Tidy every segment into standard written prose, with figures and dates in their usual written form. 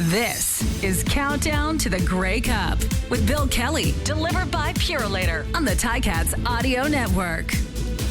This is Countdown to the Grey Cup with Bill Kelly, delivered by Purolator on the Ticats Audio Network.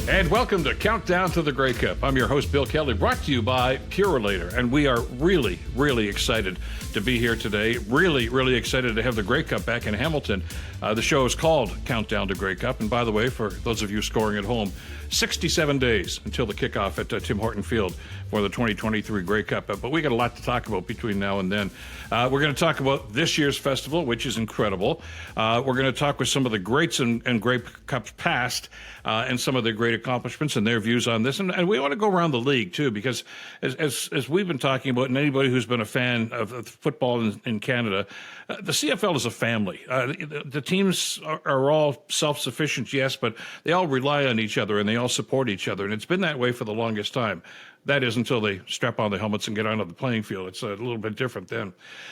And welcome to Countdown to the Grey Cup. I'm your host, Bill Kelly, brought to you by Purolator. And we are really, really excited to be here today. Really, really excited to have the Grey Cup back in Hamilton. The show is called Countdown to Grey Cup. And by the way, for those of you scoring at home, 67 days until the kickoff at Tim Hortons Field for the 2023 Grey Cup. But we got a lot to talk about between now and then. We're going to talk about this year's festival, which is incredible. We're going to talk with some of the greats and Grey Cups past and some of their great accomplishments and their views on this. And we want to go around the league, too, because as we've been talking about, and anybody who's been a fan of football in Canada, the CFL is a family. The teams are all self-sufficient, yes, but they all rely on each other and they all support each other. And it's been that way for the longest time. That is until they strap on the helmets and get onto the playing field. It's a little bit different then.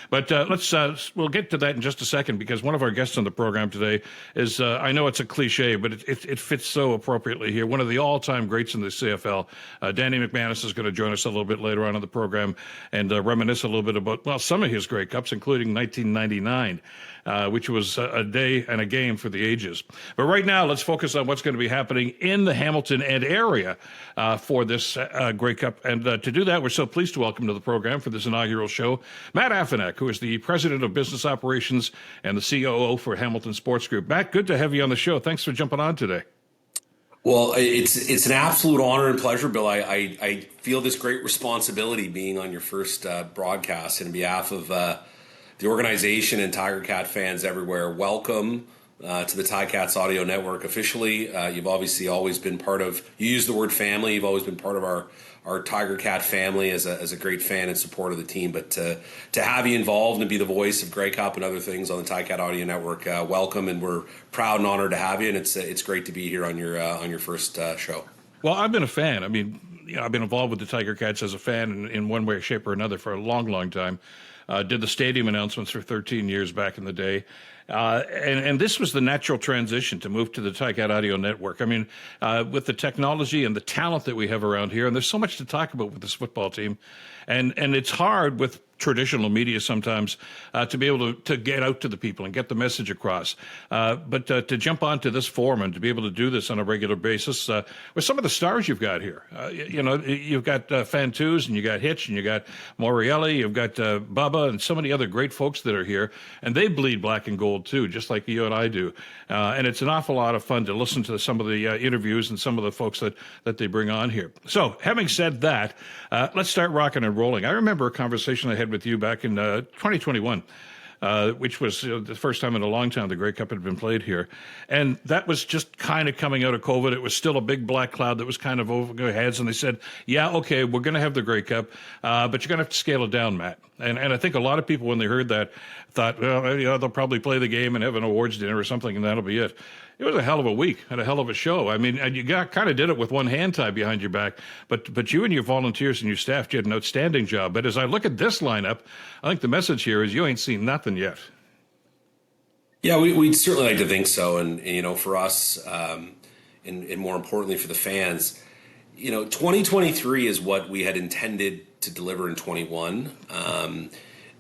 But we'll get to that in just a second, because one of our guests on the program today is, I know it's a cliche, but it fits so appropriately here. One of the all-time greats in the CFL, Danny McManus, is going to join us a little bit later on in the program and reminisce a little bit about, well, some of his Grey Cups, including 1999. Which was a day and a game for the ages. But right now, let's focus on what's going to be happening in the Hamilton and area for this Grey Cup. And to do that, we're so pleased to welcome to the program for this inaugural show, Matt Afinec, who is the President of Business Operations and the COO for Hamilton Sports Group. Matt, good to have you on the show. Thanks for jumping on today. Well, it's an absolute honor and pleasure, Bill. I feel this great responsibility being on your first broadcast. And on behalf of the organization and Tiger Cat fans everywhere, welcome to the Ticats Audio Network officially. You've obviously always been part of, you use the word family, you've always been part of our Tiger Cat family as a great fan and support of the team. But to have you involved and be the voice of Grey Cup and other things on the Ticat Audio Network, welcome, and we're proud and honored to have you. And it's great to be here on your first show. Well, I've been a fan. I mean, I've been involved with the Tiger Cats as a fan in one way, shape, or another for a long, long time. Did the stadium announcements for 13 years back in the day. And this was the natural transition to move to the Ticat Audio Network. I mean, with the technology and the talent that we have around here, and there's so much to talk about with this football team. And it's hard with traditional media sometimes to be able to get out to the people and get the message across. But to jump onto this forum and to be able to do this on a regular basis with some of the stars you've got here. You've got Fantus, and you got Hitch, and you got Morielli, you've got Bubba, and so many other great folks that are here. And they bleed black and gold too, just like you and I do. And it's an awful lot of fun to listen to some of the interviews and some of the folks that they bring on here. So having said that, let's start rocking and rolling. I remember a conversation I had with you back in 2021, which was the first time in a long time the Grey Cup had been played here. And that was just kind of coming out of COVID. It was still a big black cloud that was kind of over our heads. And they said, yeah, okay, we're going to have the Grey Cup, but you're going to have to scale it down, Matt. And I think a lot of people, when they heard that, thought, well, they'll probably play the game and have an awards dinner or something, and that'll be it. It was a hell of a week and a hell of a show. I mean, you kind of did it with one hand tied behind your back, but you and your volunteers and your staff did an outstanding job. But as I look at this lineup, I think the message here is you ain't seen nothing yet. Yeah, we'd certainly like to think so. And for us, and more importantly for the fans, 2023 is what we had intended to deliver in 21.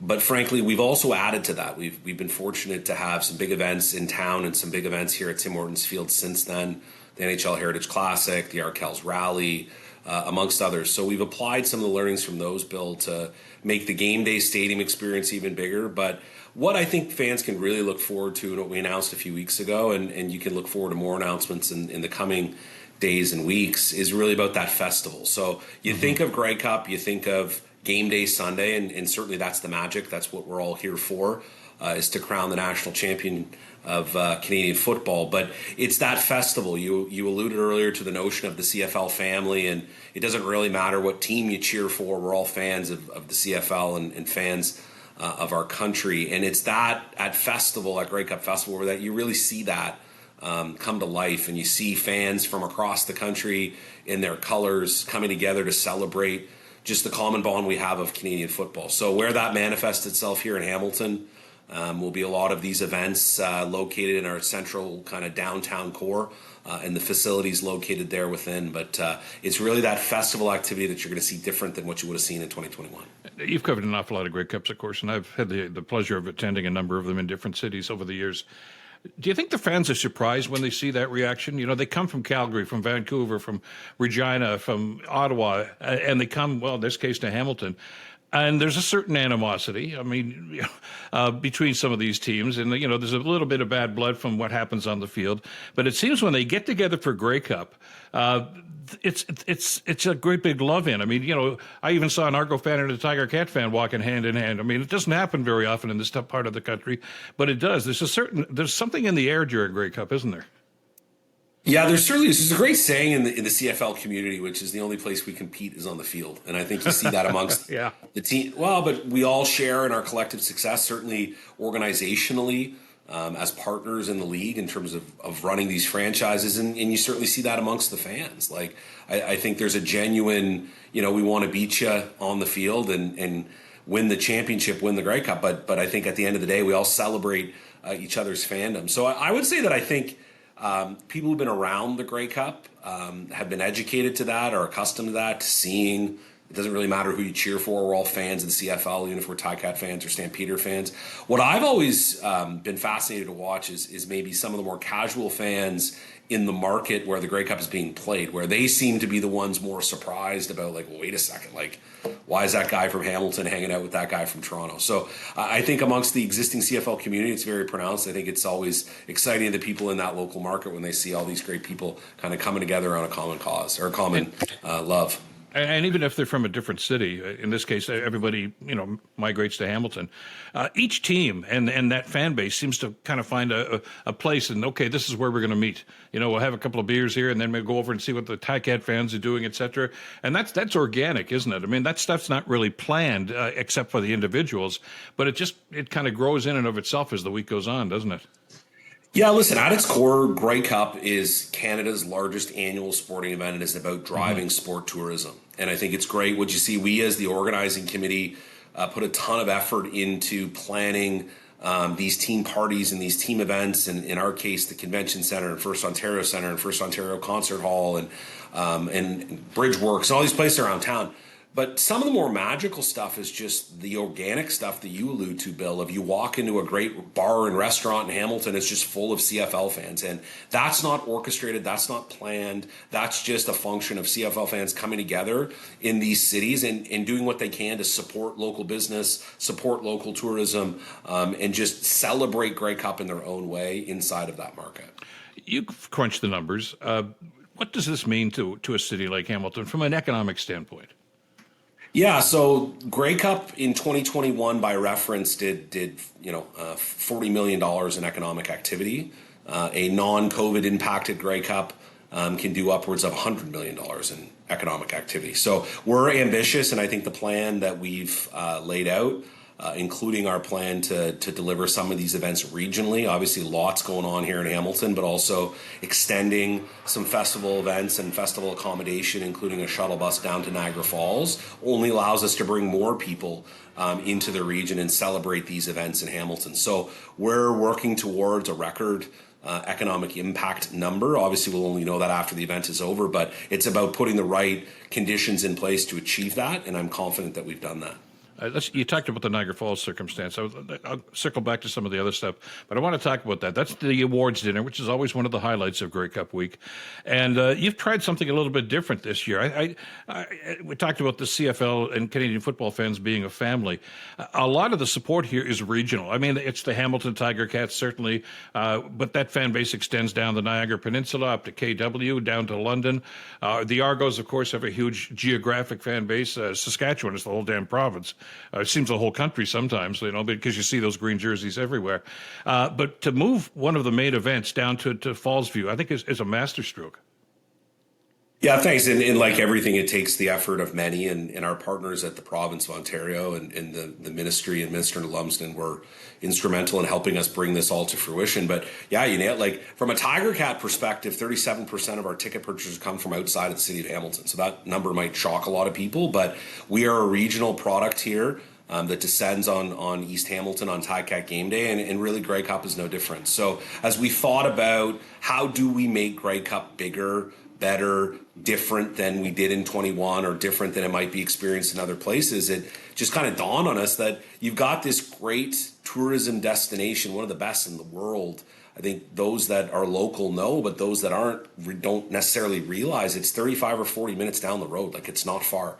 But frankly, we've also added to that. We've been fortunate to have some big events in town and some big events here at Tim Hortons Field since then. The NHL Heritage Classic, the Arkells Rally, amongst others. So we've applied some of the learnings from those, Bill, to make the game day stadium experience even bigger. But what I think fans can really look forward to, and what we announced a few weeks ago, and you can look forward to more announcements in the coming days and weeks, is really about that festival. So you think of Grey Cup, you think of Game Day Sunday, and certainly that's the magic. That's what we're all here for, is to crown the national champion of Canadian football. But it's that festival. You alluded earlier to the notion of the CFL family, and it doesn't really matter what team you cheer for. We're all fans of the CFL and fans of our country. And it's that at festival, at Grey Cup Festival, where that you really see that come to life, and you see fans from across the country in their colors coming together to celebrate just the common bond we have of Canadian football. So where that manifests itself here in Hamilton, Will be a lot of these events located in our central kind of downtown core, and the facilities located there within. But it's really that festival activity that you're going to see different than what you would have seen in 2021. You've covered an awful lot of Grey Cups, of course, and I've had the pleasure of attending a number of them in different cities over the years. Do you think the fans are surprised when they see that reaction? You know, they come from Calgary, from Vancouver, from Regina, from Ottawa, and they come, well, in this case, to Hamilton. And there's a certain animosity, I mean, between some of these teams. And, you know, there's a little bit of bad blood from what happens on the field. But it seems when they get together for Grey Cup, it's a great big love-in. I mean, you know, I even saw an Argo fan and a Tiger Cat fan walking hand in hand. I mean, it doesn't happen very often in this tough part of the country, but it does. There's something in the air during Grey Cup, isn't there? Yeah, there's a great saying in the CFL community, which is the only place we compete is on the field. And I think you see that amongst the team. Well, but we all share in our collective success, certainly organizationally, as partners in the league in terms of running these franchises. And you certainly see that amongst the fans. Like, I think there's a genuine, you know, we want to beat you on the field and win the championship, win the Grey Cup. But I think at the end of the day, we all celebrate each other's fandom. So I would say that I think people who've been around the Grey Cup have been educated to that, or accustomed to that, to seeing. It doesn't really matter who you cheer for. We're all fans of the CFL, even if we're Ticats fans or Stampeder fans. What I've always been fascinated to watch is maybe some of the more casual fans in the market where the Grey Cup is being played, where they seem to be the ones more surprised about, like, well, wait a second, like, why is that guy from Hamilton hanging out with that guy from Toronto? So I think amongst the existing CFL community, it's very pronounced. I think it's always exciting to the people in that local market when they see all these great people kind of coming together on a common cause or a common love. And even if they're from a different city, in this case, everybody, you know, migrates to Hamilton. Each team and that fan base seems to kind of find a place and, okay, this is where we're going to meet. You know, we'll have a couple of beers here and then we'll go over and see what the Ticat fans are doing, et cetera. And that's organic, isn't it? I mean, that stuff's not really planned except for the individuals, but it kind of grows in and of itself as the week goes on, doesn't it? Yeah, listen, at its core, Grey Cup is Canada's largest annual sporting event, and it's about driving sport tourism. And I think it's great what you see. We, as the organizing committee, put a ton of effort into planning these team parties and these team events, and in our case, the Convention Centre and First Ontario Centre and First Ontario Concert Hall and Bridgeworks and all these places around town. But some of the more magical stuff is just the organic stuff that you allude to, Bill. If you walk into a great bar and restaurant in Hamilton, it's just full of CFL fans. And that's not orchestrated. That's not planned. That's just a function of CFL fans coming together in these cities and doing what they can to support local business, support local tourism, and just celebrate Grey Cup in their own way inside of that market. You've crunched the numbers. What does this mean to a city like Hamilton from an economic standpoint? Yeah, so Grey Cup in 2021, by reference, did $40 million in economic activity. A non-COVID impacted Grey Cup can do upwards of $100 million in economic activity. So we're ambitious, and I think the plan that we've laid out, including our plan to deliver some of these events regionally. Obviously, lots going on here in Hamilton, but also extending some festival events and festival accommodation, including a shuttle bus down to Niagara Falls, only allows us to bring more people into the region and celebrate these events in Hamilton. So we're working towards a record economic impact number. Obviously, we'll only know that after the event is over, but it's about putting the right conditions in place to achieve that, and I'm confident that we've done that. You talked about the Niagara Falls circumstance. I'll circle back to some of the other stuff, but I want to talk about that. That's the awards dinner, which is always one of the highlights of Grey Cup week. And you've tried something a little bit different this year. We talked about the CFL and Canadian football fans being a family. A lot of the support here is regional. I mean, it's the Hamilton Tiger Cats, certainly, but that fan base extends down the Niagara Peninsula, up to KW, down to London. The Argos, of course, have a huge geographic fan base. Saskatchewan is the whole damn province. It seems the whole country sometimes, because you see those green jerseys everywhere. But to move one of the main events down to Fallsview, I think is a masterstroke. Yeah, thanks. And like everything, it takes the effort of many, and our partners at the province of Ontario and the ministry and Minister Lumsden were instrumental in helping us bring this all to fruition. But yeah, you nailed it. Like, from a Tiger Cat perspective, 37% of our ticket purchases come from outside of the city of Hamilton. So that number might shock a lot of people, but we are a regional product here. that descends on East Hamilton on Ticat game day, and really Grey Cup is no different. So as we thought about how do we make Grey Cup bigger, better, different than we did in 21 or different than it might be experienced in other places, it just kind of dawned on us that you've got this great tourism destination, one of the best in the world. I think those that are local know, but those that aren't don't necessarily realize it's 35 or 40 minutes down the road. Like, it's not far.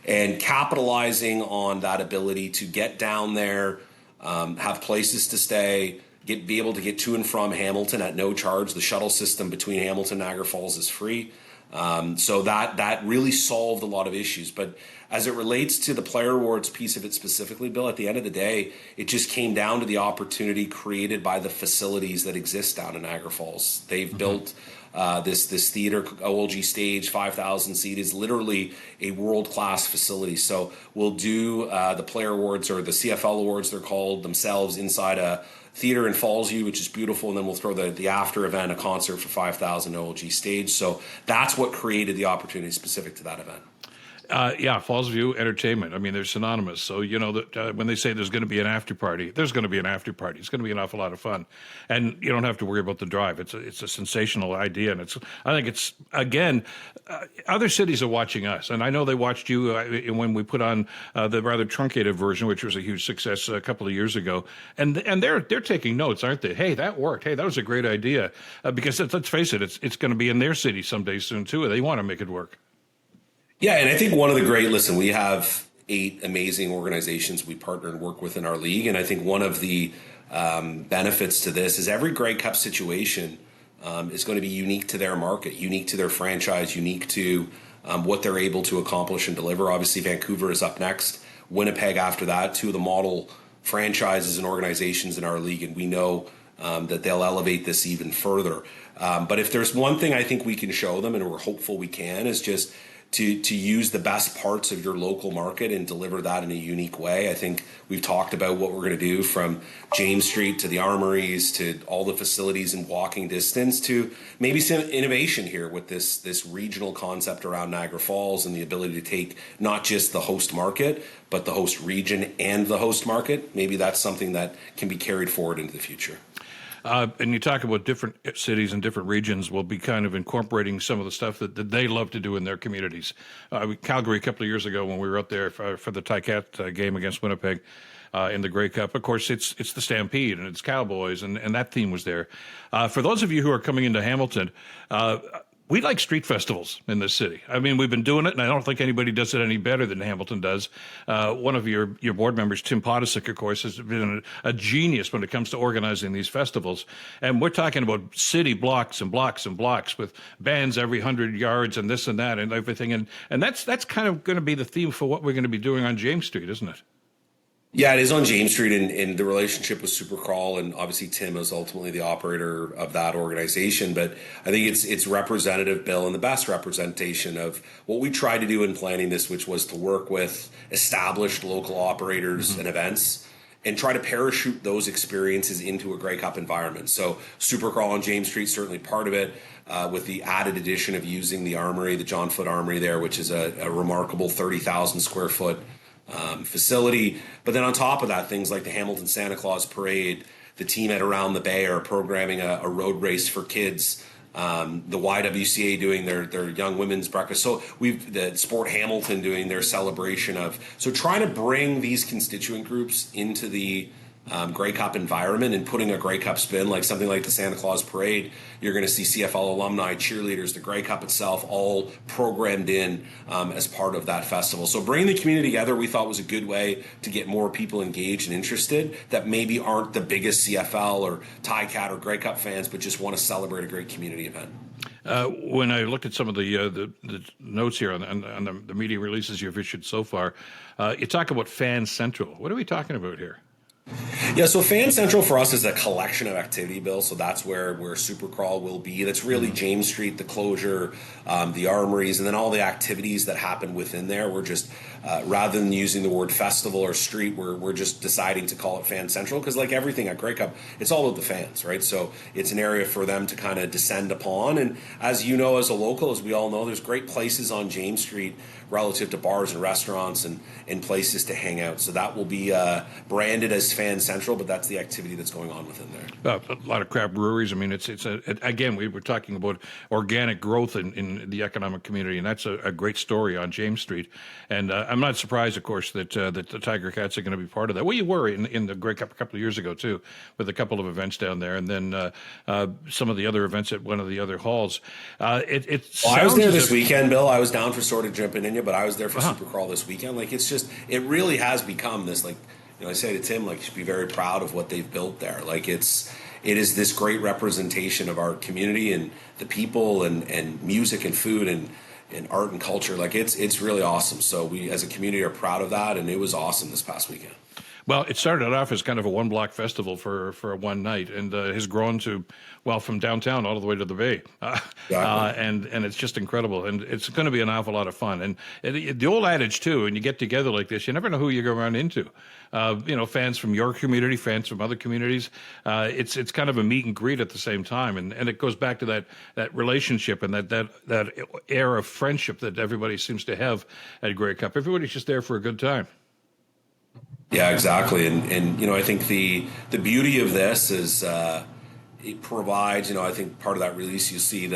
And capitalizing on that ability to get down there, have places to stay, be able to get to and from Hamilton at no charge. The shuttle system between Hamilton and Niagara Falls is free. So that really solved a lot of issues. But as it relates to the player awards piece of it specifically, Bill, at the end of the day, it just came down to the opportunity created by the facilities that exist down in Niagara Falls. They've built this theater, OLG stage, 5,000 seat, is literally a world-class facility. So we'll do the player awards, or the CFL awards they're called, themselves inside a theater in Fallsview, which is beautiful, and then we'll throw the after event, a concert for 5,000 OLG stage. So that's what created the opportunity specific to that event. Fallsview Entertainment. I mean, they're synonymous. So, that when they say there's going to be an after party, there's going to be an after party. It's going to be an awful lot of fun. And you don't have to worry about the drive. It's a sensational idea. And I think it's, again, other cities are watching us. And I know they watched you when we put on the rather truncated version, which was a huge success a couple of years ago. And they're taking notes, aren't they? Hey, that worked. Hey, that was a great idea. Because let's face it, it's going to be in their city someday soon, too. They want to make it work. Yeah, and I think one of the we have 8 amazing organizations we partner and work with in our league. And I think one of the benefits to this is every Grey Cup situation is going to be unique to their market, unique to their franchise, unique to what they're able to accomplish and deliver. Obviously, Vancouver is up next, Winnipeg after that, 2 of the model franchises and organizations in our league. And we know that they'll elevate this even further. But if there's one thing I think we can show them, and we're hopeful we can, is just to use the best parts of your local market and deliver that in a unique way. I think we've talked about what we're going to do from James Street to the armories to all the facilities in walking distance to maybe some innovation here with this regional concept around Niagara Falls and the ability to take not just the host market, but the host region and the host market. Maybe that's something that can be carried forward into the future. And you talk about different cities and different regions will be kind of incorporating some of the stuff that they love to do in their communities. Calgary a couple of years ago when we were up there for the Ticat game against Winnipeg in the Grey Cup, of course, it's the Stampede and it's Cowboys, and that theme was there. For those of you who are coming into Hamilton, we like street festivals in this city. I mean, we've been doing it, and I don't think anybody does it any better than Hamilton does. One of your board members, Tim Hortons, of course, has been a genius when it comes to organizing these festivals. And we're talking about city blocks and blocks and blocks with bands every 100 yards and this and that and everything. And that's kind of going to be the theme for what we're going to be doing on James Street, isn't it? Yeah, it is on James Street, and the relationship with Supercrawl, and obviously Tim is ultimately the operator of that organization. But I think it's representative, Bill, and the best representation of what we tried to do in planning this, which was to work with established local operators and events and try to parachute those experiences into a Grey Cup environment. So Supercrawl on James Street, certainly part of it, with the added addition of using the armory, the John Foote Armory there, which is a remarkable 30,000 square foot facility. But then on top of that, things like the Hamilton Santa Claus Parade, the team at Around the Bay are programming a road race for kids, the YWCA doing their young women's breakfast. So the Sport Hamilton doing their celebration of, so trying to bring these constituent groups into the Grey Cup environment and putting a Grey Cup spin, like something like the Santa Claus Parade. You're going to see CFL alumni, cheerleaders, the Grey Cup itself, all programmed in as part of that festival. So bringing the community together, we thought was a good way to get more people engaged and interested that maybe aren't the biggest CFL or Ticat or Grey Cup fans, but just want to celebrate a great community event. When I looked at some of the notes here on the media releases you've issued so far, you talk about Fan Central. What are we talking about here? Yeah, so Fan Central for us is a collection of activity, Bill. So that's where Supercrawl will be. That's really James Street, the closure, the armories, and then all the activities that happen within there. We're just, rather than using the word festival or street, we're just deciding to call it Fan Central because, like everything at Grey Cup, it's all about the fans, right? So it's an area for them to kind of descend upon. And as you know, as a local, as we all know, there's great places on James Street relative to bars and restaurants and places to hang out. So that will be branded as Fan Central, but that's the activity that's going on within there. A lot of craft breweries. I mean, again, we were talking about organic growth in the economic community, and that's a great story on James Street. And I'm not surprised, of course, that the Tiger Cats are going to be part of that. Well, you were in the Grey Cup a couple of years ago, too, with a couple of events down there, and then some of the other events at one of the other halls. I was there this weekend, Bill. I was down for sort of jumping in you, but I was there for Supercrawl this weekend. Like, it's just, it really has become this, like, you know, I say to Tim, like, you should be very proud of what they've built there. Like, it is this great representation of our community and the people and music and food and art and culture. Like, it's really awesome. So we, as a community, are proud of that, and it was awesome this past weekend. Well, it started off as kind of a one-block festival for one night, and has grown to, well, from downtown all the way to the Bay. And it's just incredible, and it's going to be an awful lot of fun. And the old adage, too, when you get together like this, you never know who you're going to run into. Fans from your community, fans from other communities. It's kind of a meet and greet at the same time, and it goes back to that relationship and that air of friendship that everybody seems to have at Grey Cup. Everybody's just there for a good time. Yeah, exactly. And I think the beauty of this is it provides, I think part of that release, you see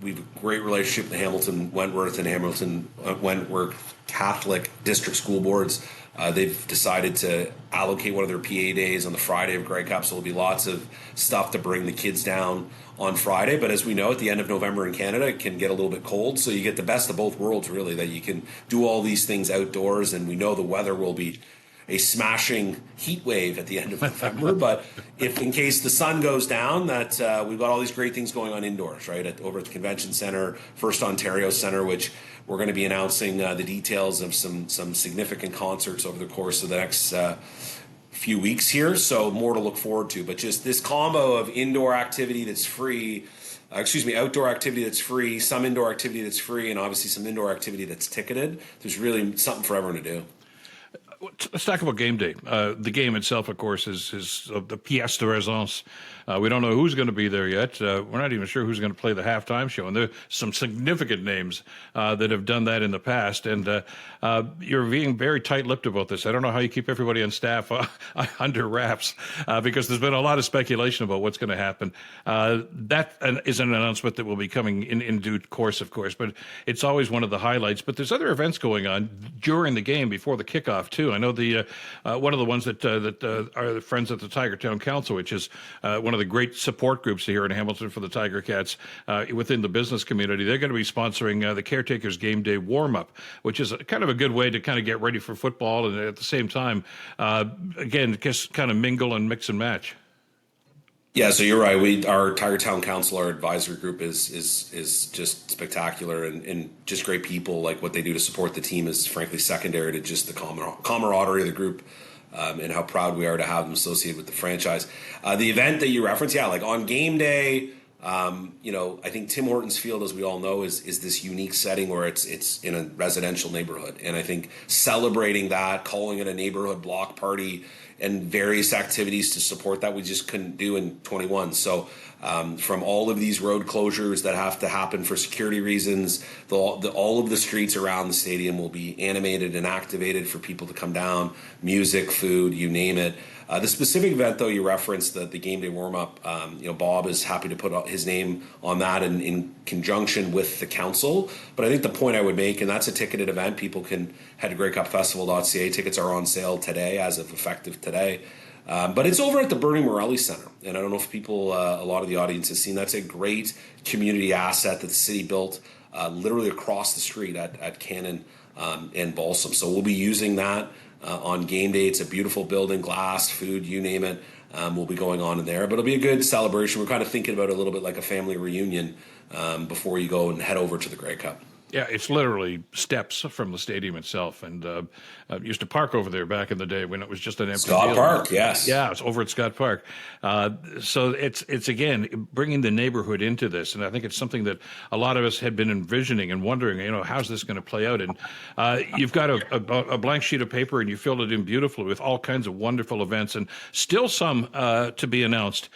we've a great relationship with the Hamilton Wentworth and Hamilton Wentworth Catholic District School Boards. They've decided to allocate one of their PA days on the Friday of Grey Cup, so there'll be lots of stuff to bring the kids down on Friday. But as we know, at the end of November in Canada, it can get a little bit cold, so you get the best of both worlds, really, that you can do all these things outdoors, and we know the weather will be a smashing heat wave at the end of November. But if in case the sun goes down, that we've got all these great things going on indoors, right? Over at the Convention Center, First Ontario Center, which we're going to be announcing the details of some significant concerts over the course of the next few weeks here. So more to look forward to. But just this combo of indoor activity that's free, outdoor activity that's free, some indoor activity that's free, and obviously some indoor activity that's ticketed. There's really something for everyone to do. Let's talk about game day. The game itself, of course, is the pièce de résistance. We don't know who's going to be there yet. We're not even sure who's going to play the halftime show. And there are some significant names that have done that in the past. And you're being very tight-lipped about this. I don't know how you keep everybody on staff under wraps because there's been a lot of speculation about what's going to happen. That is an announcement that will be coming in due course, of course. But it's always one of the highlights. But there's other events going on during the game before the kickoff, too. I know the one of the ones that are the Friends at the Tiger Town Council, which is one of the great support groups here in Hamilton for the Tiger Cats within the business community. They're going to be sponsoring the Caretakers Game Day Warm-Up, which is kind of a good way to kind of get ready for football and at the same time, again, just kind of mingle and mix and match. Yeah, so you're right. Our Tiger Town Council, our advisory group is just spectacular and just great people. Like what they do to support the team is frankly secondary to just the camaraderie of the group and how proud we are to have them associated with the franchise. The event that you referenced, like on game day, I think Tim Hortons Field, as we all know, is this unique setting where it's in a residential neighborhood. And I think celebrating that, calling it a neighborhood block party, and various activities to support that we just couldn't do in 21. So from all of these road closures that have to happen for security reasons, all of the streets around the stadium will be animated and activated for people to come down, music, food, you name it. The specific event, though, you referenced, the game day warm-up, Bob is happy to put his name on that in conjunction with the council. But I think the point I would make, and that's a ticketed event, people can head to greycupfestival.ca. Tickets are on sale today, as of effective today. But it's over at the Bernie Morelli Center. And I don't know if people, a lot of the audience has seen, that's a great community asset that the city built literally across the street at Cannon and Balsam. So we'll be using that on game day. It's a beautiful building, glass, food, you name it. Will be going on in there, but it'll be a good celebration. We're kind of thinking about it a little bit like a family reunion before you go and head over to the Grey Cup. Yeah, it's literally steps from the stadium itself. And I used to park over there back in the day when it was just an empty Scott field. Park, yes. Yeah, it's over at Scott Park. So it's again, bringing the neighborhood into this. And I think it's something that a lot of us had been envisioning and wondering, how's this going to play out? And you've got a blank sheet of paper and you filled it in beautifully with all kinds of wonderful events and still some to be announced.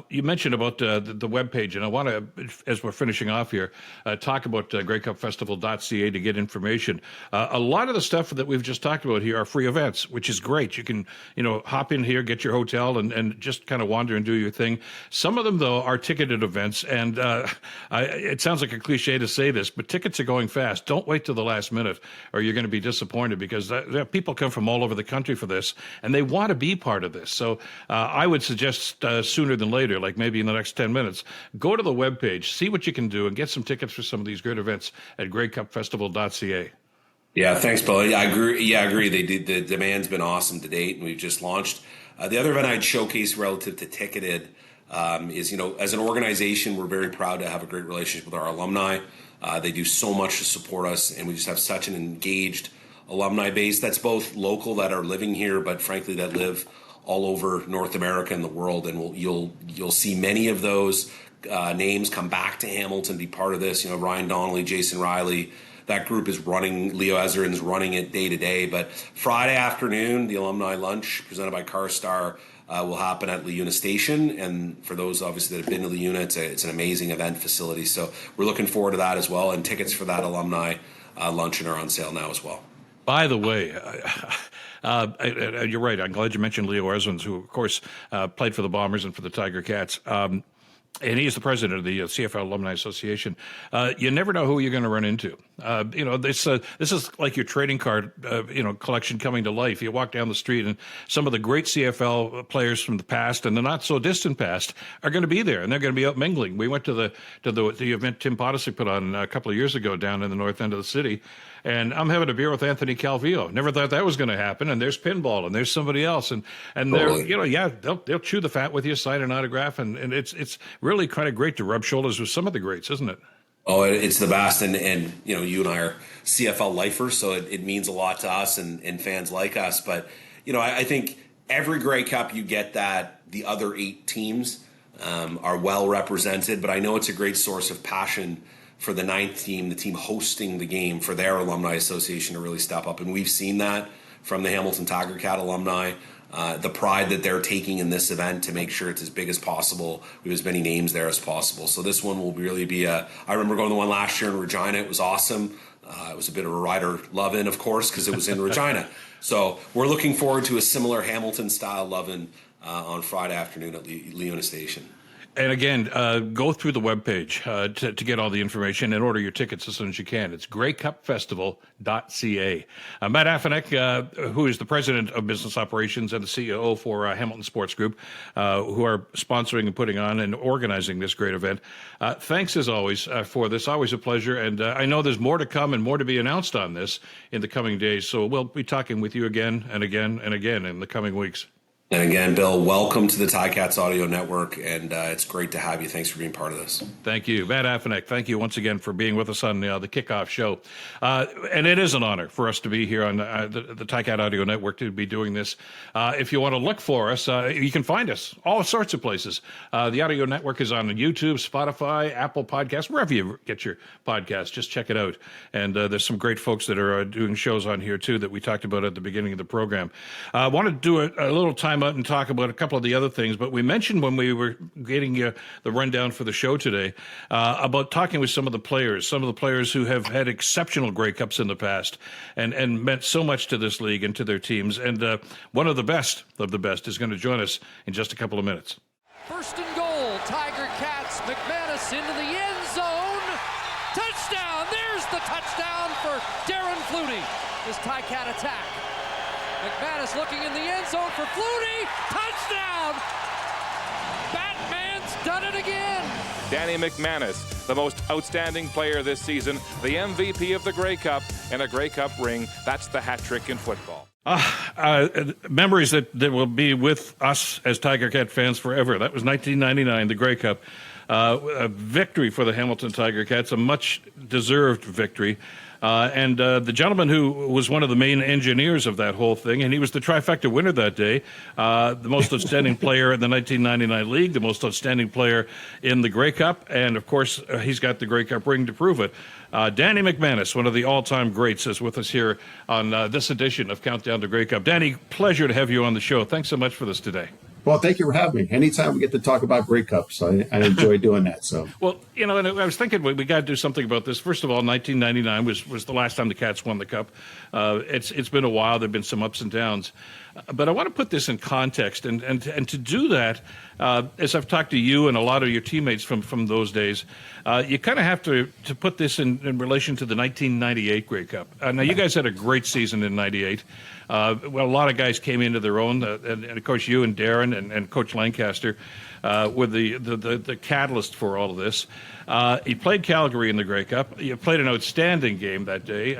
You mentioned about the webpage, and I want to, as we're finishing off here, talk about GreyCupFestival.ca to get information. A lot of the stuff that we've just talked about here are free events, which is great. You can, hop in here, get your hotel, and just kind of wander and do your thing. Some of them, though, are ticketed events, and it sounds like a cliche to say this, but tickets are going fast. Don't wait till the last minute, or you're going to be disappointed, because people come from all over the country for this, and they want to be part of this. So I would suggest sooner than later, like maybe in the next 10 minutes, go to the webpage, see what you can do, and get some tickets for some of these great events at GreyCupFestival.ca. Yeah, thanks, Bill. I agree. Yeah, I agree. The demand's been awesome to date, and we've just launched. The other event I'd showcase relative to ticketed is, as an organization, we're very proud to have a great relationship with our alumni. They do so much to support us, and we just have such an engaged alumni base that's both local that are living here, but frankly that live all over North America and the world. And you'll see many of those names come back to Hamilton, be part of this. Ryan Donnelly, Jason Riley. That group is running, Leo Ezerin's running it day to day. But Friday afternoon, the alumni lunch presented by CarStar will happen at Leuna Station. And for those, obviously, that have been to Leuna, it's an amazing event facility. So we're looking forward to that as well. And tickets for that alumni luncheon are on sale now as well. By the way, you're right. I'm glad you mentioned Leo Ezerin's, who, of course, played for the Bombers and for the Tiger Cats. And he's the president of the CFL Alumni Association. You never know who you're going to run into. This is like your trading card, collection coming to life. You walk down the street, and some of the great CFL players from the past and the not so distant past are going to be there, and they're going to be out mingling. We went to the event Tim Hortons put on a couple of years ago down in the north end of the city. And I'm having a beer with Anthony Calvillo. Never thought that was going to happen. And there's pinball, and there's somebody else, and totally. They'll chew the fat with you, sign an autograph, and it's really kind of great to rub shoulders with some of the greats, isn't it? Oh, it's the best, and you and I are CFL lifers, so it means a lot to us and fans like us. But I think every Grey Cup you get that the other 8 teams are well represented, but I know it's a great source of passion for the 9th team, the team hosting the game, for their alumni association to really step up. And we've seen that from the Hamilton Tiger Cat alumni, the pride that they're taking in this event to make sure it's as big as possible. We have as many names there as possible. So this one will really be I remember going to the one last year in Regina. It was awesome. It was a bit of a rider love-in, of course, because it was in Regina. So we're looking forward to a similar Hamilton-style love-in on Friday afternoon at Leuna Station. And again, go through the webpage to get all the information and order your tickets as soon as you can. It's GreyCupFestival.ca. Matt Afinec, who is the president of business operations and the CEO for Hamilton Sports Group, who are sponsoring and putting on and organizing this great event. Thanks, as always, for this. Always a pleasure. And I know there's more to come and more to be announced on this in the coming days. So we'll be talking with you again and again and again in the coming weeks. And again, Bill, welcome to the Ticats Audio Network, and it's great to have you. Thanks for being part of this. Thank you. Matt Afinec, thank you once again for being with us on the kickoff show. And it is an honor for us to be here on the Ticat Audio Network to be doing this. If you want to look for us, you can find us all sorts of places. The Audio Network is on YouTube, Spotify, Apple Podcasts, wherever you get your podcasts. Just check it out. And there's some great folks that are doing shows on here, too, that we talked about at the beginning of the program. I want to do a little time out and talk about a couple of the other things, but we mentioned when we were getting the rundown for the show today about talking with some of the players who have had exceptional Grey Cups in the past and meant so much to this league and to their teams. And one of the best is going to join us in just a couple of minutes. First and goal, Tiger Cats, McManus into the end zone. Touchdown! There's the touchdown for Darren Flutie. This Ticat attack. McManus looking in the end zone for Flutie. Touchdown! Batman's done it again. Danny McManus, the most outstanding player this season, the MVP of the Grey Cup, and a Grey Cup ring. That's the hat trick in football. Memories that will be with us as Tiger Cat fans forever. That was 1999, the Grey Cup. A victory for the Hamilton Tiger Cats, a much-deserved victory. And the gentleman who was one of the main engineers of that whole thing, and he was the trifecta winner that day, the most outstanding player in the 1999 league, the most outstanding player in the Grey Cup, and, of course, he's got the Grey Cup ring to prove it. Danny McManus, one of the all-time greats, is with us here on this edition of Countdown to Grey Cup. Danny, pleasure to have you on the show. Thanks so much for this today. Well, thank you for having me. Anytime we get to talk about Grey Cups, I enjoy doing that. So, well, and I was thinking we got to do something about this. First of all, 1999 was the last time the Cats won the Cup. It's been a while. There've been some ups and downs, but I want to put this in context, and to do that, as I've talked to you and a lot of your teammates from those days, you kind of have to put this in relation to the 1998 Grey Cup. Now, you guys had a great season in '98. Well, a lot of guys came into their own, and of course you and Darren and Coach Lancaster were the catalyst for all of this. You played Calgary in the Grey Cup. You played an outstanding game that day.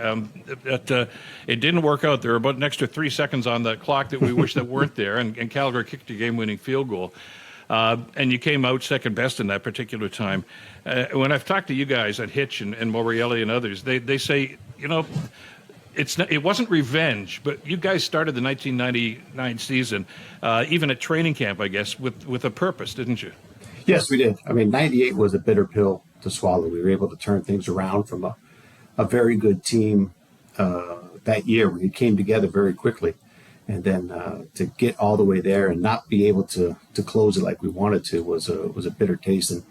It didn't work out. There were about an extra 3 seconds on the clock that we wish that weren't there, and Calgary kicked a game-winning field goal. And you came out second best in that particular time. When I've talked to you guys at Hitch and Morielli and others, they say, it wasn't revenge, but you guys started the 1999 season, even at training camp, I guess, with a purpose, didn't you? Yes, we did. I mean, '98 was a bitter pill to swallow. We were able to turn things around from a very good team that year. We came together very quickly. And then to get all the way there and not be able to close it like we wanted to was a bitter taste. And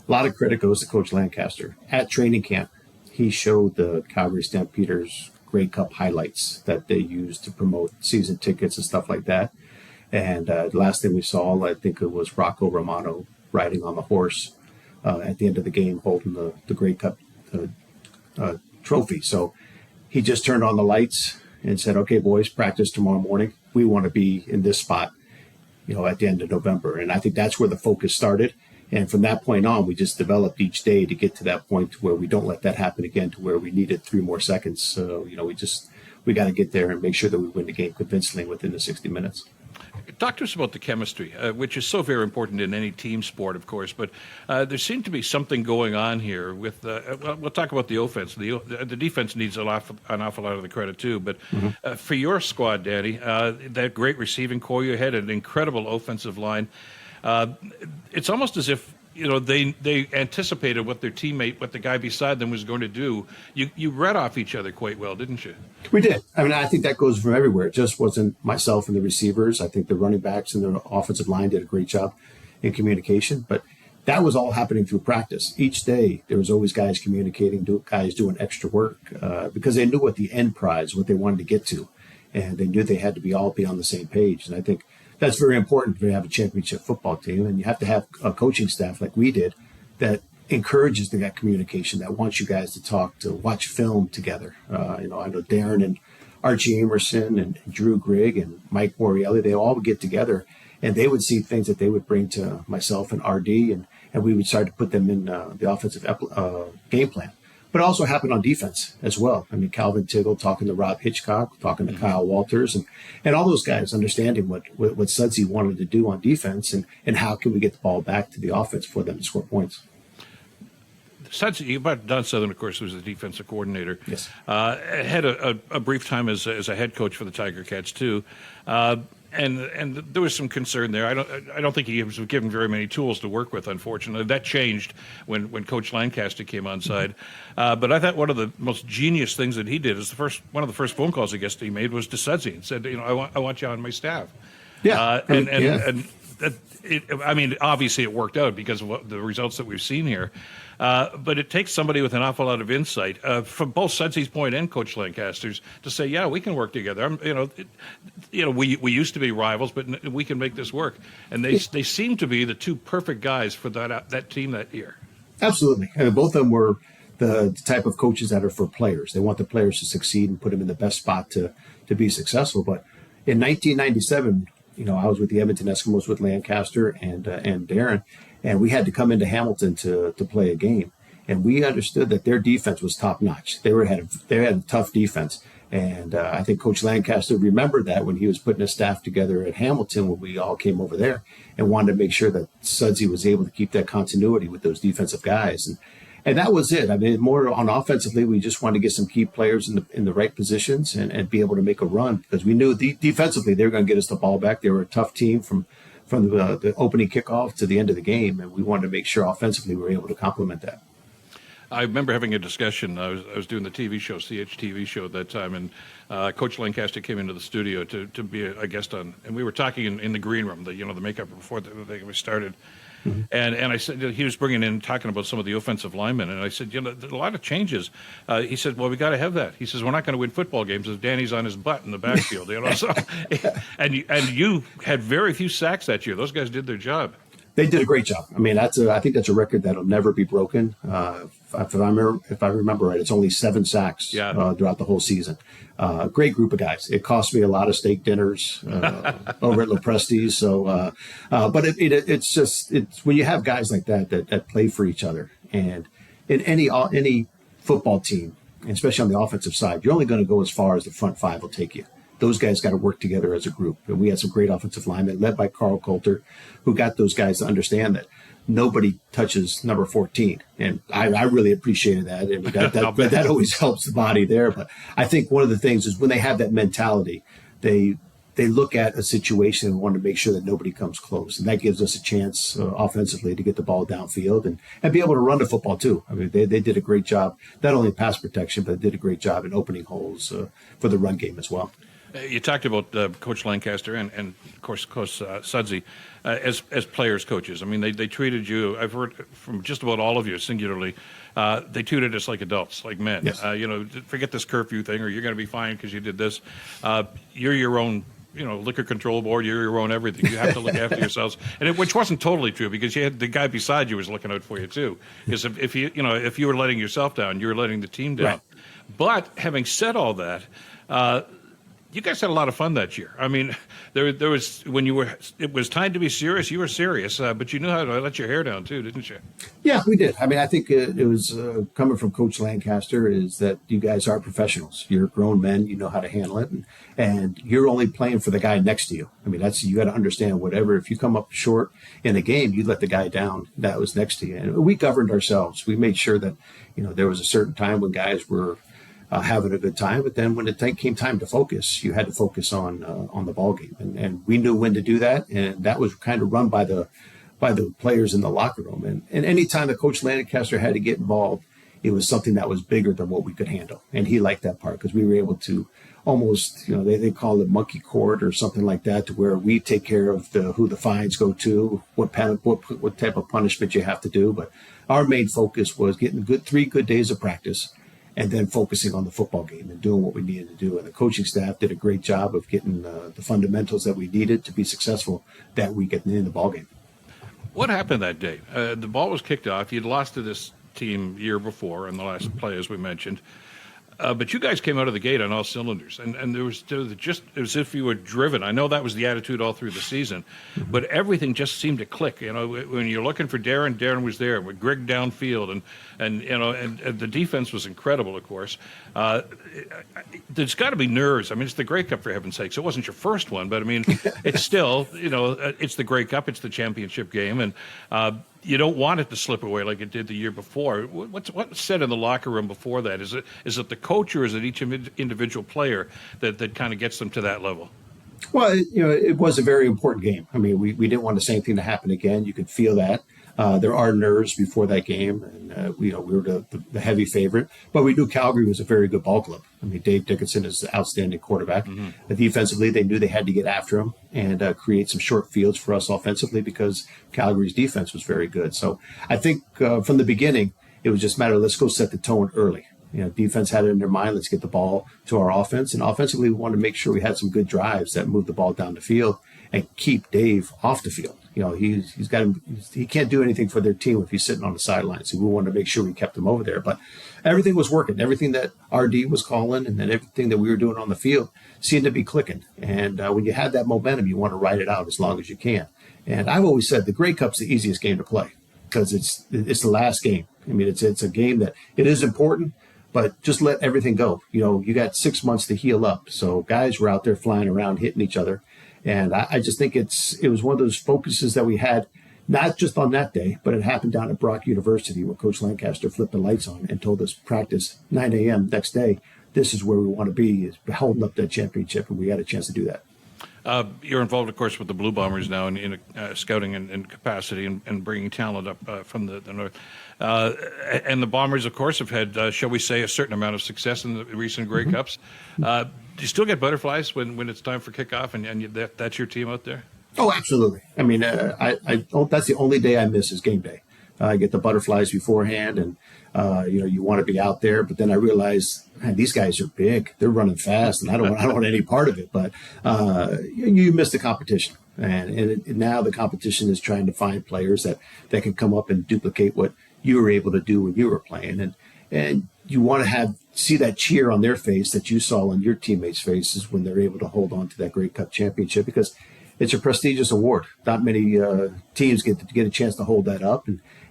a lot of credit goes to Coach Lancaster. At training camp, he showed the Calgary Stampeders Grey Cup highlights that they used to promote season tickets and stuff like that. And the last thing we saw, I think it was Rocco Romano riding on the horse at the end of the game holding the Grey Cup trophy. So he just turned on the lights and said, okay, boys, practice tomorrow morning. We want to be in this spot, at the end of November. And I think that's where the focus started. And from that point on, we just developed each day to get to that point where we don't let that happen again, to where we needed 3 more seconds. So, we got to get there and make sure that we win the game convincingly within the 60 minutes. Talk to us about the chemistry, which is so very important in any team sport, of course. But there seemed to be something going on here with. We'll talk about the offense. The defense needs an awful lot of the credit too. But for your squad, Danny, that great receiving core you had, an incredible offensive line. It's almost as if they anticipated what the guy beside them was going to do. You read off each other quite well, didn't you? We did. I mean, I think that goes from everywhere. It just wasn't myself and the receivers. I think the running backs and the offensive line did a great job in communication. But that was all happening through practice. Each day, there was always guys communicating, guys doing extra work because they knew what the end prize, what they wanted to get to. And they knew they had to be on the same page. And I think that's very important to have a championship football team. And you have to have a coaching staff like we did that encourages that communication, that wants you guys to talk, to watch film together. I know Darren and Archie Emerson and Drew Grigg and Mike Morielli, they all would get together and they would see things that they would bring to myself and RD, and we would start to put them in the offensive game plan. But it also happened on defense as well. I mean, Calvin Tiggle talking to Rob Hitchcock, talking to Kyle Walters, and all those guys understanding what Sudsy wanted to do on defense and how can we get the ball back to the offense for them to score points. Sudsy, Don Southern, of course, was the defensive coordinator. Yes. Had a brief time as a head coach for the Tiger Cats, too. And there was some concern there. I don't think he was given very many tools to work with, unfortunately. That changed when Coach Lancaster came on side. But I thought one of the most genius things that he did is one of the first phone calls I guess he made was to Sudsy and said, I want you on my staff. Yeah. I mean, obviously it worked out because of the results that we've seen here. But it takes somebody with an awful lot of insight from both Sudsy's point and Coach Lancaster's to say, yeah, we can work together. We used to be rivals, but we can make this work. And they seem to be the two perfect guys for that team that year. Absolutely. I mean, both of them were the type of coaches that are for players. They want the players to succeed and put them in the best spot to be successful. But in 1997, I was with the Edmonton Eskimos with Lancaster and Darren, and we had to come into Hamilton to play a game. And we understood that their defense was top notch. They had a tough defense, And I think Coach Lancaster remembered that when he was putting his staff together at Hamilton when we all came over there, and wanted to make sure that Sudsy was able to keep that continuity with those defensive guys. And that was it. I mean, more on offensively, we just wanted to get some key players in the right positions and be able to make a run, because we knew defensively they were going to get us the ball back. They were a tough team from the opening kickoff to the end of the game, and we wanted to make sure offensively we were able to complement that. I remember having a discussion. I was doing the TV show, CHTV show at that time, and Coach Lancaster came into the studio to be a guest on, and we were talking in the green room, the makeup before we started. Mm-hmm. And I said, he was bringing in, talking about some of the offensive linemen, and I said, there's a lot of changes. He said, well, we got to have that. He says, we're not going to win football games if Danny's on his butt in the backfield. So, and you had very few sacks that year. Those guys did their job. They did a great job. I mean, I think that's a record that'll never be broken. If I remember right, it's only 7 sacks throughout the whole season. Great group of guys. It cost me a lot of steak dinners over at Lopresti's. So, but it's when you have guys like that play for each other, and in any football team, especially on the offensive side, you're only going to go as far as the front 5 will take you. Those guys got to work together as a group. And we had some great offensive linemen led by Carl Coulter, who got those guys to understand that nobody touches number 14. And I really appreciated that. And that always helps the body there. But I think one of the things is when they have that mentality, they look at a situation and want to make sure that nobody comes close. And that gives us a chance offensively to get the ball downfield and be able to run the football too. I mean, they did a great job, not only in pass protection, but they did a great job in opening holes for the run game as well. You talked about Coach Lancaster and of course, Coach Sudsy as players, coaches. I mean, they treated you, I've heard from just about all of you singularly, they treated us like adults, like men. Yes. Forget this curfew thing, or you're going to be fine because you did this. You're your own liquor control board, you're your own everything. You have to look after yourselves, which wasn't totally true, because you had the guy beside you was looking out for you too. Because if you were letting yourself down, you were letting the team down. Right. But having said all that, you guys had a lot of fun that year. I mean, there was it was time to be serious. You were serious, but you knew how to let your hair down too, didn't you? Yeah, we did. I mean, I think it was coming from Coach Lancaster is that you guys are professionals. You're grown men. You know how to handle it, and you're only playing for the guy next to you. I mean, you got to understand whatever. If you come up short in a game, you let the guy down that was next to you. And we governed ourselves. We made sure that there was a certain time when guys were having a good time, but then when it came time to focus, you had to focus on the ball game, and we knew when to do that, and that was kind of run by the players in the locker room. And any time that Coach Lancaster had to get involved, it was something that was bigger than what we could handle, and he liked that part because we were able to almost, they call it monkey court or something like that, to where we take care of who the fines go to, what type of punishment you have to do. But our main focus was getting 3 good days of practice, and then focusing on the football game and doing what we needed to do. And the coaching staff did a great job of getting the fundamentals that we needed to be successful that week in the ball game. What happened that day? The ball was kicked off. You'd lost to this team year before in the last play, as we mentioned. But you guys came out of the gate on all cylinders, and there was just as if you were driven. I know that was the attitude all through the season, but everything just seemed to click. When you're looking for Darren was there with Greg downfield, and the defense was incredible, of course. There's got to be nerves. I mean, it's the Grey Cup, for heaven's sakes. It wasn't your first one, but I mean, it's still, it's the Grey Cup, it's the championship game, and you don't want it to slip away like it did the year before. What's said in the locker room before that? Is it the coach, or is it each individual player that kind of gets them to that level? Well, it was a very important game. I mean, we didn't want the same thing to happen again. You could feel that. There are nerves before that game, and we were the heavy favorite, but we knew Calgary was a very good ball club. I mean, Dave Dickinson is an outstanding quarterback. Mm-hmm. Defensively, they knew they had to get after him and create some short fields for us offensively, because Calgary's defense was very good. So I think from the beginning, it was just a matter of let's go set the tone early. Defense had it in their mind, let's get the ball to our offense, and offensively, we wanted to make sure we had some good drives that moved the ball down the field and keep Dave off the field. He can't do anything for their team if he's sitting on the sidelines. So we wanted to make sure we kept him over there. But everything was working. Everything that RD was calling and then everything that we were doing on the field seemed to be clicking. And when you have that momentum, you want to ride it out as long as you can. And I've always said the Grey Cup's the easiest game to play because it's the last game. I mean, it's a game that it is important, but just let everything go. You got 6 months to heal up. So guys were out there flying around, hitting each other. And I just think it was one of those focuses that we had, not just on that day, but it happened down at Brock University where Coach Lancaster flipped the lights on and told us practice 9 a.m. next day. This is where we want to be, is holding up that championship, and we had a chance to do that. You're involved, of course, with the Blue Bombers now in scouting and capacity and bringing talent up from the north. And the Bombers, of course, have had, shall we say, a certain amount of success in the recent Grey Cups. Do you still get butterflies when it's time for kickoff and that's your team out there? Oh, absolutely. I mean, that's the only day I miss is game day. I get the butterflies beforehand, and you want to be out there. But then I realize, man, these guys are big; they're running fast, and I don't want any part of it. But you miss the competition, and now the competition is trying to find players that can come up and duplicate what you were able to do when you were playing, and you want to see that cheer on their face that you saw on your teammates' faces when they're able to hold on to that Grey Cup championship, because it's a prestigious award. Not many teams get a chance to hold that up,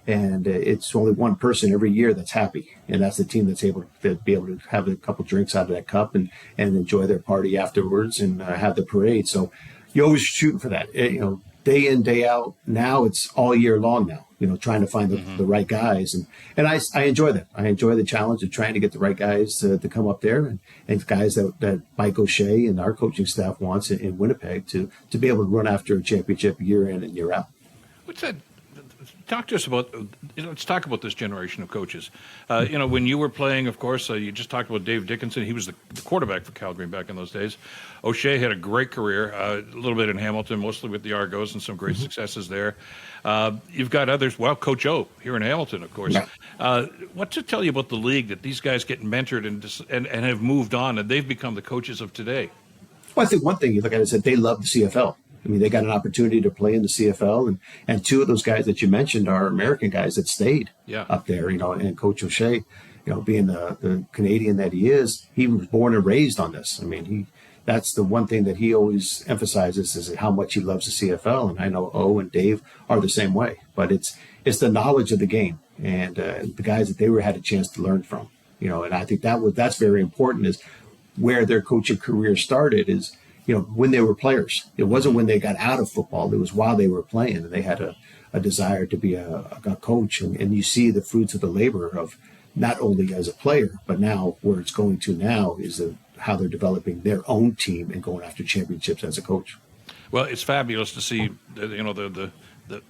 and it's only one person every year that's happy, and that's the team that's able to be able to have a couple drinks out of that cup and enjoy their party afterwards and have the parade. So you're always shooting for that, day in, day out. Now it's all year long now, trying to find the right guys. And I enjoy that. I enjoy the challenge of trying to get the right guys to come up there and guys that Mike O'Shea and our coaching staff wants in Winnipeg to be able to run after a championship year in and year out. What's that? Talk to us about, let's talk about this generation of coaches. When you were playing, of course, you just talked about Dave Dickinson. He was the quarterback for Calgary back in those days. O'Shea had a great career, a little bit in Hamilton, mostly with the Argos, and some great successes there. You've got others, Coach O here in Hamilton, of course. Yeah. What's it tell you about the league that these guys get mentored and have moved on, and they've become the coaches of today? Well, I think one thing you look at is that they love the CFL. I mean, they got an opportunity to play in the CFL, and two of those guys that you mentioned are American guys that stayed up there, and Coach O'Shea, being the Canadian that he is, he was born and raised on this. I mean, that's the one thing that he always emphasizes is how much he loves the CFL, and I know O and Dave are the same way. But it's the knowledge of the game and the guys that they had a chance to learn from, and I think that's very important, is where their coaching career started is, when they were players. It wasn't when they got out of football. It was while they were playing, and they had a desire to be a coach. And you see the fruits of the labor of not only as a player, but now where it's going to now is how they're developing their own team and going after championships as a coach. Well, it's fabulous to see,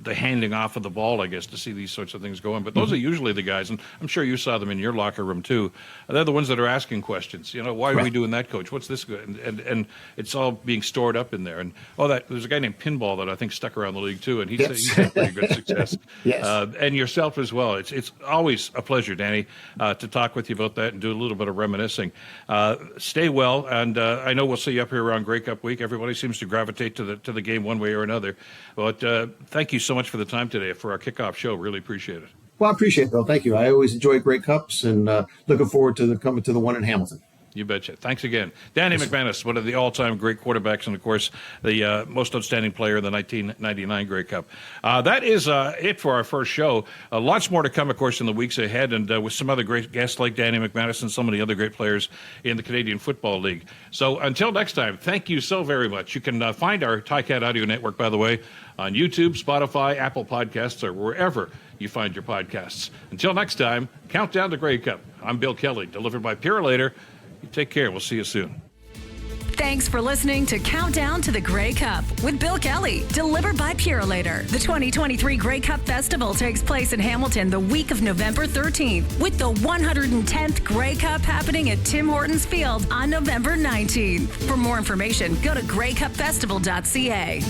the handing off of the ball, I guess, to see these sorts of things going. But those are usually the guys, and I'm sure you saw them in your locker room too. They're the ones that are asking questions. Why are we doing that, Coach? What's this good? And it's all being stored up in there. And there's a guy named Pinball that I think stuck around the league too, and he's had pretty good success. Yes. And yourself as well. It's always a pleasure, Danny, to talk with you about that and do a little bit of reminiscing. Stay well, and I know we'll see you up here around Grey Cup week. Everybody seems to gravitate to the game one way or another. But thank you so much for the time today for our kickoff show. Really appreciate it. Well, I appreciate it, Bill. Thank you. I always enjoy Grey Cups, and looking forward to coming to the one in Hamilton. You betcha. Thanks again. Danny McManus, one of the all-time great quarterbacks, and, of course, the most outstanding player in the 1999 Grey Cup. That is it for our first show. Lots more to come, of course, in the weeks ahead, and with some other great guests like Danny McManus and some of the other great players in the Canadian Football League. So until next time, thank you so very much. You can find our TiCat Audio Network, by the way, on YouTube, Spotify, Apple Podcasts, or wherever you find your podcasts. Until next time, Countdown to Grey Cup. I'm Bill Kelly, delivered by Purolator. You take care. We'll see you soon. Thanks for listening to Countdown to the Grey Cup with Bill Kelly, delivered by Purolator. The 2023 Grey Cup Festival takes place in Hamilton the week of November 13th, with the 110th Grey Cup happening at Tim Hortons Field on November 19th. For more information, go to greycupfestival.ca.